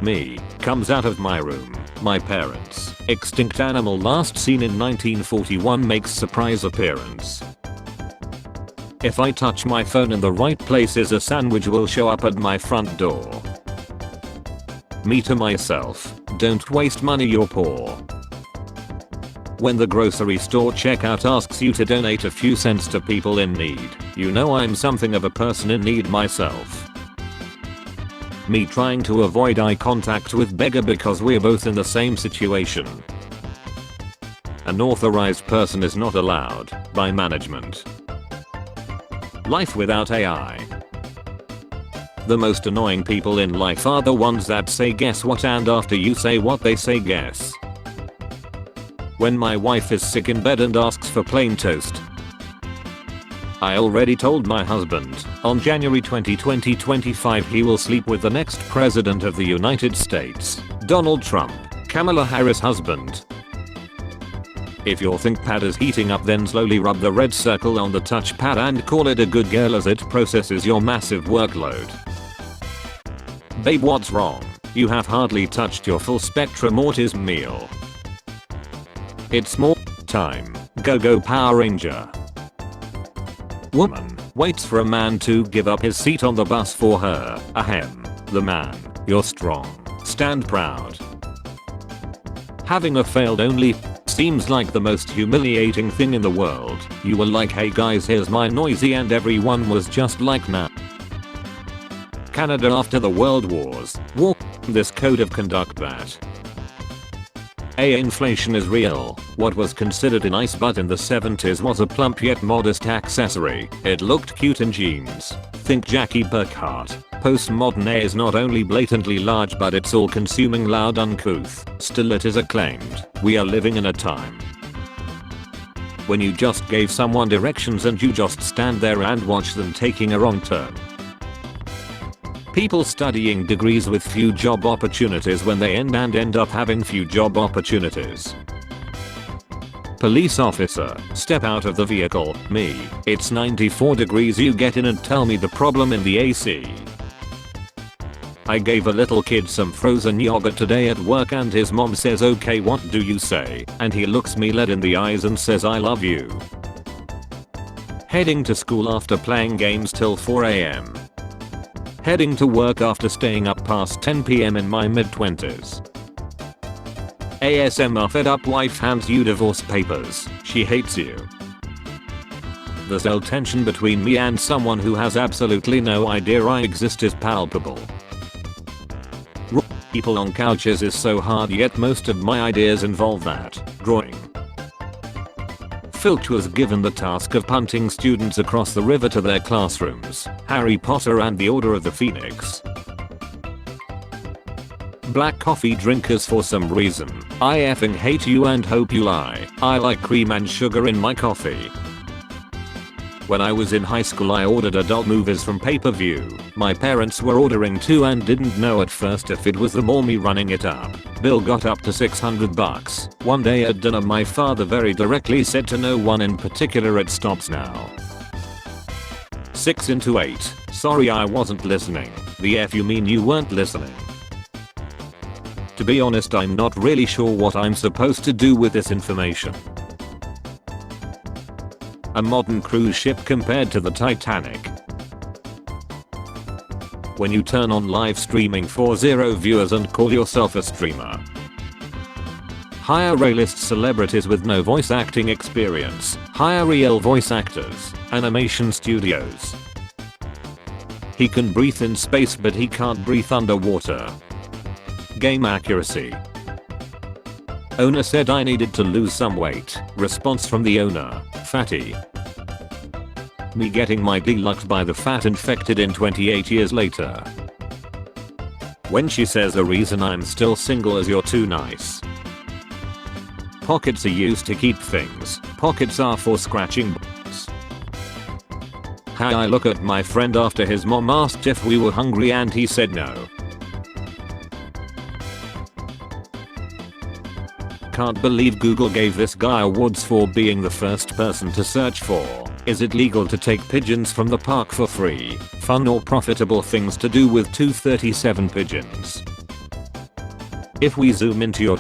Me. Comes out of my room. My parents. Extinct animal last seen in 1941 makes surprise appearance. If I touch my phone in the right places, a sandwich will show up at my front door. Me to myself. Don't waste money, you're poor. When the grocery store checkout asks you to donate a few cents to people in need, you know I'm something of a person in need myself. Me trying to avoid eye contact with beggar because we're both in the same situation. An authorized person is not allowed by management. Life without AI. The most annoying people in life are the ones that say guess what and after you say what they say guess. When my wife is sick in bed and asks for plain toast. I already told my husband, on January 20, 2025 he will sleep with the next president of the United States, Donald Trump, Kamala Harris' husband. If your ThinkPad is heating up, then slowly rub the red circle on the touchpad and call it a good girl as it processes your massive workload. Babe, what's wrong? You have hardly touched your full spectrum autism meal. It's more time. Go Power Ranger. Woman waits for a man to give up his seat on the bus for her. Ahem. The man. You're strong. Stand proud. Having a failed only seems like the most humiliating thing in the world. You were like, hey guys, here's my noisy, and everyone was just like, nah. Canada after the World Wars. This code of conduct that inflation is real. What was considered a nice butt in the 70s was a plump yet modest accessory. It looked cute in jeans. Think Jackie Burkhart. Postmodern A is not only blatantly large, but it's all-consuming loud uncouth. Still, it is acclaimed. We are living in a time when you just gave someone directions and you just stand there and watch them taking a wrong turn. People studying degrees with few job opportunities when they end up having few job opportunities. Police officer, step out of the vehicle. Me, it's 94 degrees, you get in and tell me the problem in the AC. I gave a little kid some frozen yogurt today at work and his mom says, okay, what do you say? And he looks me dead in the eyes and says, I love you. Heading to school after playing games till 4 AM. Heading to work after staying up past 10 PM in my mid-20s. ASMR fed up wife hands you divorce papers. She hates you. The cell tension between me and someone who has absolutely no idea I exist is palpable. People on couches is so hard, yet most of my ideas involve that. Drawing. Filch was given the task of punting students across the river to their classrooms. Harry Potter and the Order of the Phoenix. Black coffee drinkers, for some reason, I effing hate you and hope you lie. I like cream and sugar in my coffee. When I was in high school, I ordered adult movies from pay-per-view. My parents were ordering too and didn't know at first if it was them or me running it up. Bill got up to $600. One day at dinner, my father very directly said to no one in particular, it stops now. 6 into 8. Sorry, I wasn't listening. The F you mean you weren't listening? To be honest, I'm not really sure what I'm supposed to do with this information. A modern cruise ship compared to the Titanic. When you turn on live streaming for 0 viewers and call yourself a streamer. Hire A-list celebrities with no voice acting experience. Hire real voice actors. Animation studios. He can breathe in space but he can't breathe underwater. Game accuracy. Owner said I needed to lose some weight. Response from the owner, fatty. Me getting mildly lucked by the fat infected in 28 years later. When she says the reason I'm still single is you're too nice. Pockets are used to keep things. Pockets are for scratching balls. How I look at my friend after his mom asked if we were hungry and he said no. Can't believe Google gave this guy awards for being the first person to search for, is it legal to take pigeons from the park for free? Fun or profitable things to do with 237 pigeons. If we zoom into your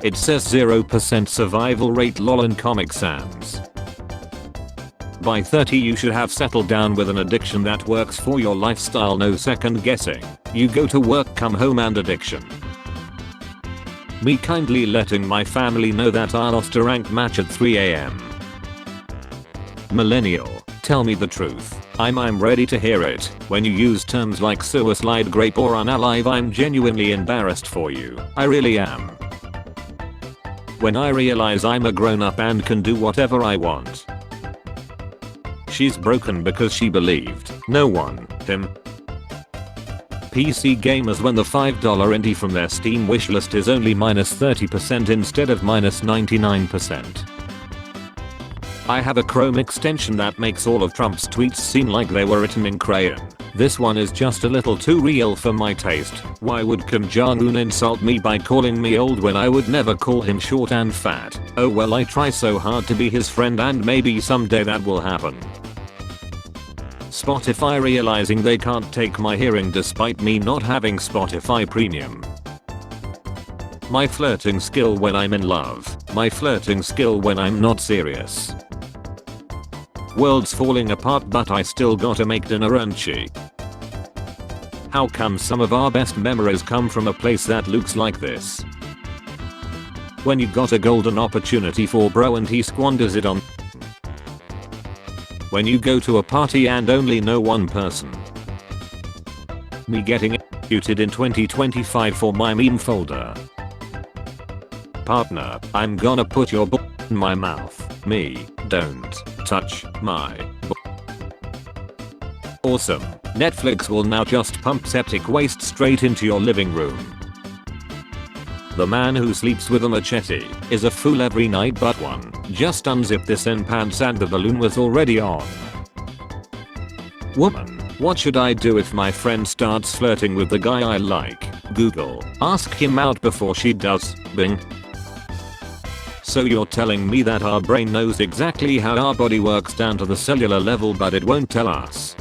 it says 0% survival rate lol in Comic Sans. By 30 you should have settled down with an addiction that works for your lifestyle, no second guessing. You go to work, come home and addiction. Me kindly letting my family know that I lost a ranked match at 3 AM. Millennial, tell me the truth. I'm ready to hear it. When you use terms like suicide grape or unalive, I'm genuinely embarrassed for you. I really am. When I realize I'm a grown up and can do whatever I want. She's broken because she believed no one, him. PC gamers, when the $5 indie from their Steam wishlist is only -30% instead of -99%. I have a Chrome extension that makes all of Trump's tweets seem like they were written in crayon. This one is just a little too real for my taste. Why would Kim Jong-un insult me by calling me old when I would never call him short and fat? Oh well, I try so hard to be his friend and maybe someday that will happen. Spotify realizing they can't take my hearing despite me not having Spotify Premium. My flirting skill when I'm in love. My flirting skill when I'm not serious. World's falling apart but I still gotta make dinner, and she. How come some of our best memories come from a place that looks like this? When you got a golden opportunity for bro and he squanders it on. When you go to a party and only know one person. Me getting executed in 2025 for my meme folder. Partner, I'm gonna put your in my mouth. Me, don't touch my Awesome. Netflix will now just pump septic waste straight into your living room. The man who sleeps with a machete is a fool every night but one. Just unzip this in pants and the balloon was already on. Woman, what should I do if my friend starts flirting with the guy I like? Google. Ask him out before she does. Bing. So you're telling me that our brain knows exactly how our body works down to the cellular level but it won't tell us?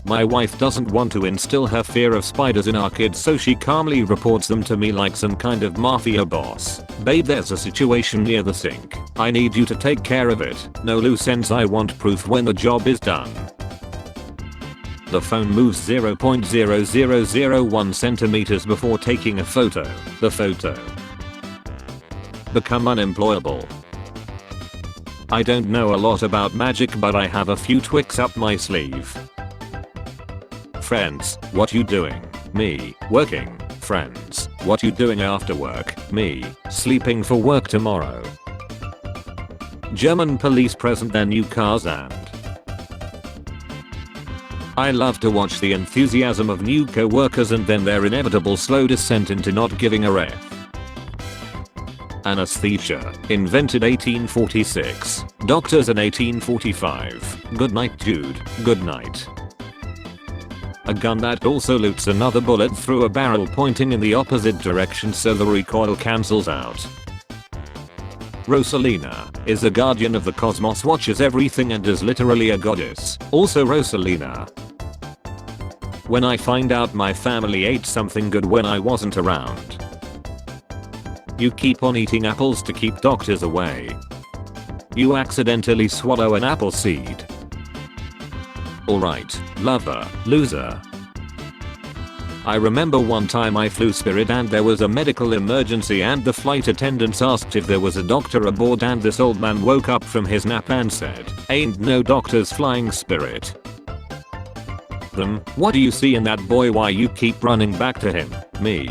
My wife doesn't want to instill her fear of spiders in our kids, so she calmly reports them to me like some kind of mafia boss. Babe, there's a situation near the sink. I need you to take care of it. No loose ends, I want proof when the job is done. The phone moves 0.0001 centimeters before taking a photo. The photo become unemployable. I don't know a lot about magic but I have a few tricks up my sleeve. Friends, what you doing? Me, working. Friends, what you doing after work? Me, sleeping for work tomorrow. German police present their new cars and I love to watch the enthusiasm of new co-workers and then their inevitable slow descent into not giving a ref. Anesthesia, invented 1846. Doctors in 1845. Good night, Jude. Good night. A gun that also loops another bullet through a barrel pointing in the opposite direction so the recoil cancels out. Rosalina is a guardian of the cosmos, watches everything and is literally a goddess. Also Rosalina. When I find out my family ate something good when I wasn't around. You keep on eating apples to keep doctors away. You accidentally swallow an apple seed. Alright, lover, loser. I remember one time I flew Spirit and there was a medical emergency and the flight attendants asked if there was a doctor aboard and this old man woke up from his nap and said, "Ain't no doctors flying Spirit." Them, what do you see in that boy? Why you keep running back to him? Me.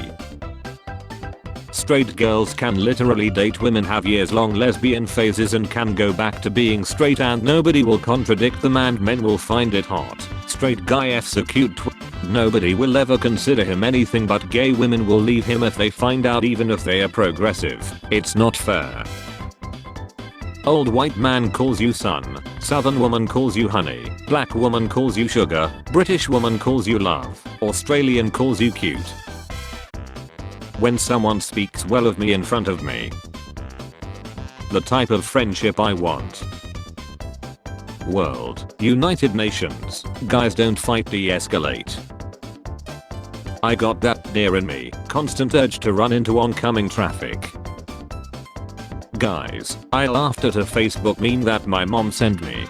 Straight girls can literally date women, have years-long lesbian phases and can go back to being straight and nobody will contradict them and men will find it hot. Straight guy f's a cute nobody will ever consider him anything but gay women will leave him if they find out, even if they are progressive. It's not fair. Old white man calls you son, southern woman calls you honey, black woman calls you sugar, British woman calls you love, Australian calls you cute. When someone speaks well of me in front of me. The type of friendship I want. World, United Nations, guys don't fight, de-escalate. I got that near me, constant urge to run into oncoming traffic. Guys, I laughed at a Facebook meme that my mom sent me.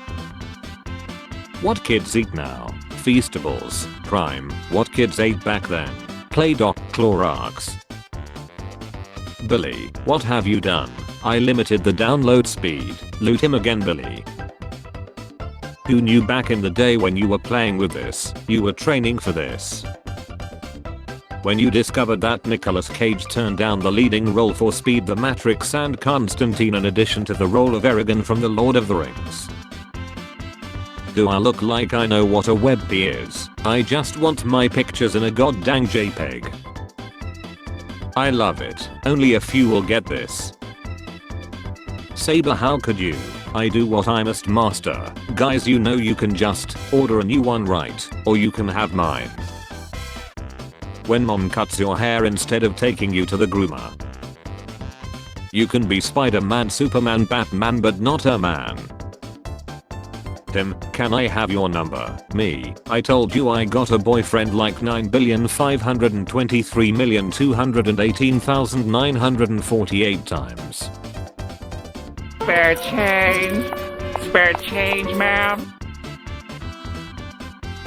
What kids eat now? Feastables, Prime, what kids ate back then? Play-Doh, Clorox. Billy, what have you done? I limited the download speed. Loot him again, Billy. Who knew back in the day when you were playing with this, you were training for this? When you discovered that Nicolas Cage turned down the leading role for Speed the Matrix and Constantine in addition to the role of Aragorn from The Lord of the Rings. Do I look like I know what a WebP is? I just want my pictures in a goddamn JPEG. I love it. Only a few will get this. Saber, how could you? I do what I must master. Guys, you know you can just order a new one, right? Or you can have mine. When mom cuts your hair instead of taking you to the groomer. You can be Spider-Man, Superman, Batman, but not a man. Tim, can I have your number? Me, I told you I got a boyfriend like 9,523,218,948 times. Spare change? Spare change, ma'am?